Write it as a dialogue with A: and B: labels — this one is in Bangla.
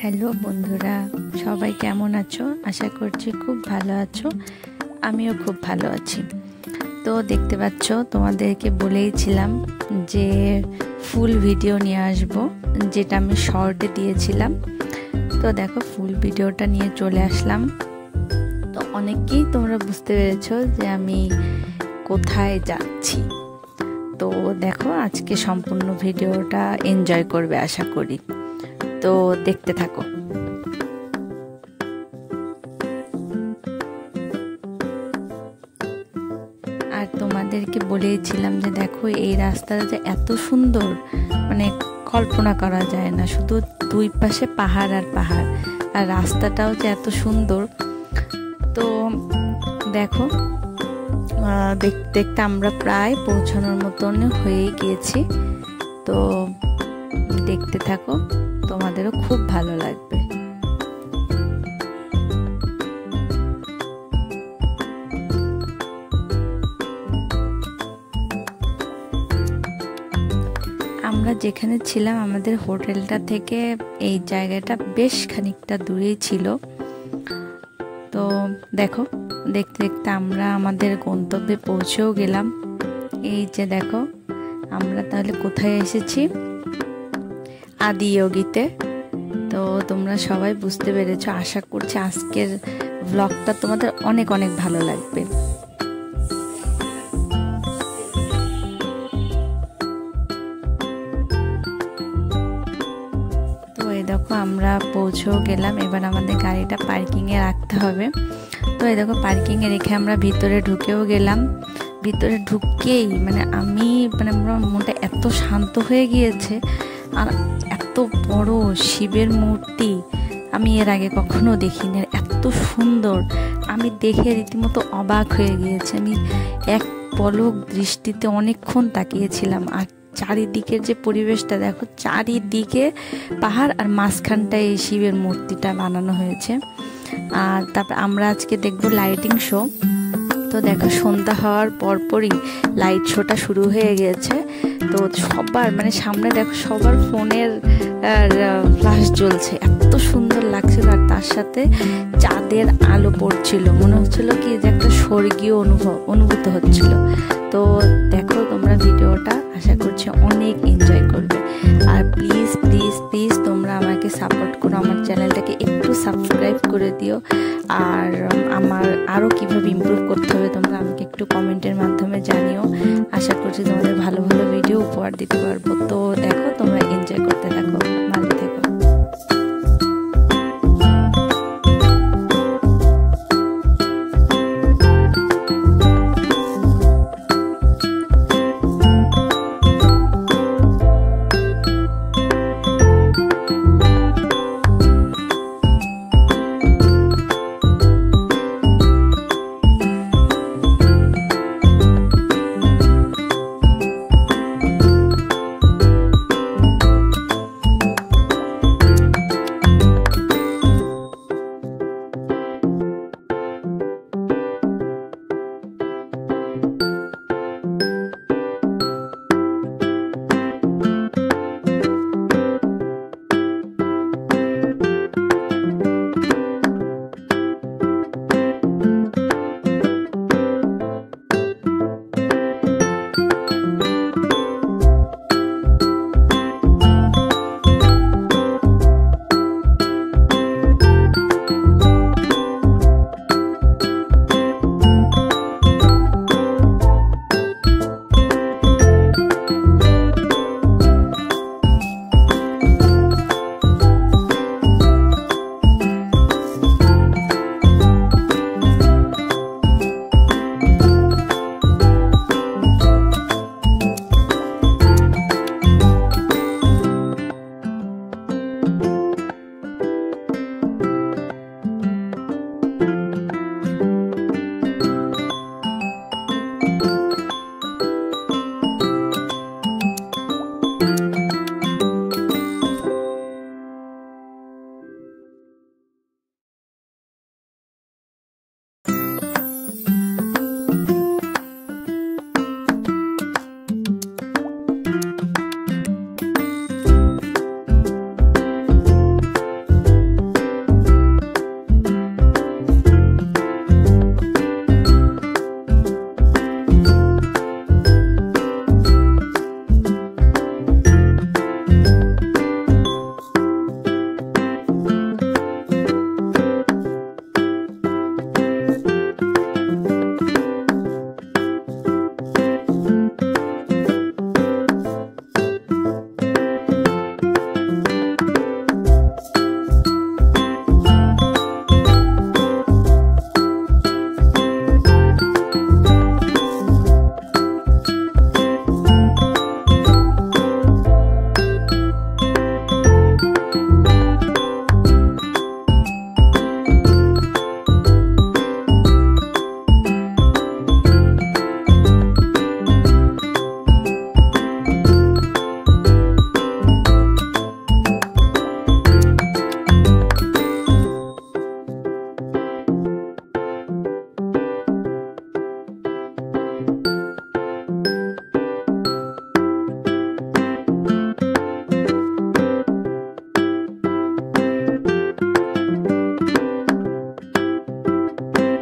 A: হ্যালো বন্ধুরা, সবাই কেমন আছো? আশা করছি খুব ভালো আছো। আমিও খুব ভালো আছি। তো দেখতে পাচ্ছ, তোমাদেরকে বলেইছিলাম যে ফুল ভিডিও নিয়ে আসবো, যেটা আমি শর্টে দিয়েছিলাম। তো দেখো, ফুল ভিডিওটা নিয়ে চলে আসলাম। তো অনেকেই তোমরা বুঝতে পেরেছো যে আমি কোথায় যাচ্ছি। তো দেখো, আজকে সম্পূর্ণ ভিডিওটা এনজয় করবে আশা করি। তো দেখতে থাকো। আর তোমাদেরকে বলেছিলাম যে দেখো, এই রাস্তাটা যে এত সুন্দর, মানে কল্পনা করা যায় না। শুধু দুই পাশে পাহাড় আর পাহাড়, আর রাস্তাটাও যে এত সুন্দর। তো দেখো, দেখতে দেখতে আমরা প্রায় পৌঁছানোর মতন হয়ে গিয়েছি। তো দেখতে থাকো, তোমাদেরও খুব ভালো লাগবে। আমরা যেখানে ছিলাম, আমাদের হোটেলটা থেকে এই জায়গাটা বেশ খানিকটা দূরেই ছিল। তো দেখো, দেখতে দেখতে আমরা আমাদের গন্তব্যে পৌঁছেও গেলাম। এই যে দেখো, আমরা তাহলে কোথায় এসেছি? আদিয়োগীতে। তো তোমরা সবাই বুঝতে পেরেছো। আশা করছি আজকের ব্লগটা তোমাদের অনেক অনেক ভালো লাগবে। তো এই দেখো, আমরা পৌঁছেও গেলাম। এবার আমাদের গাড়িটা পার্কিংয়ে রাখতে হবে। তো এই দেখো, পার্কিংয়ে রেখে আমরা ভিতরে ঢুকেও গেলাম। ভিতরে ঢুকেই আমি আমার মনটা এত শান্ত হয়ে গিয়েছে। আর এত বড় শিবের মূর্তি আমি এর আগে কখনো দেখিনি। আর এত সুন্দর, আমি দেখে রীতিমতো অবাক হয়ে গিয়েছি। আমি এক পলক দৃষ্টিতে অনেকক্ষণ তাকিয়েছিলাম। আর চারিদিকের যে পরিবেশটা দেখো, চারিদিকে পাহাড় আর মাঝখানটায় এই শিবের মূর্তিটা বানানো হয়েছে। আর তারপর আমরা আজকে দেখবো লাইটিং শো। তো দেখো, সন্ধ্যা হওয়ার পরপরই লাইট শোটা শুরু হয়ে গিয়েছে। তো সবার সামনে দেখো, সবার ফোনের ফ্ল্যাশ জ্বলছে, এত সুন্দর লাগছিল। আর তার সাথে চাঁদের আলো পড়ছিল, মনে হচ্ছিল কি যে একটা স্বর্গীয় অনুভূত হচ্ছিল। তো দেখো তোমরা ভিডিওটা, আশা করছি অনেক এনজয় করবে। আর প্লিজ প্লিজ প্লিজ তোমরা আমাকে সাপোর্ট করো, আমার চ্যানেলটাকে একটু সাবস্ক্রাইব করে দিও। আর আমার আরও কীভাবে ইমপ্রুভ করতে হবে তোমরা আমাকে একটু কমেন্টের মাধ্যমে জানিও। আশা করছি তোমাদের ভালো ভালো ভিডিও উপহার দিতে পারবো। তো দেখো, তোমরা এনজয় করতে থাকো। ভালো থেকো।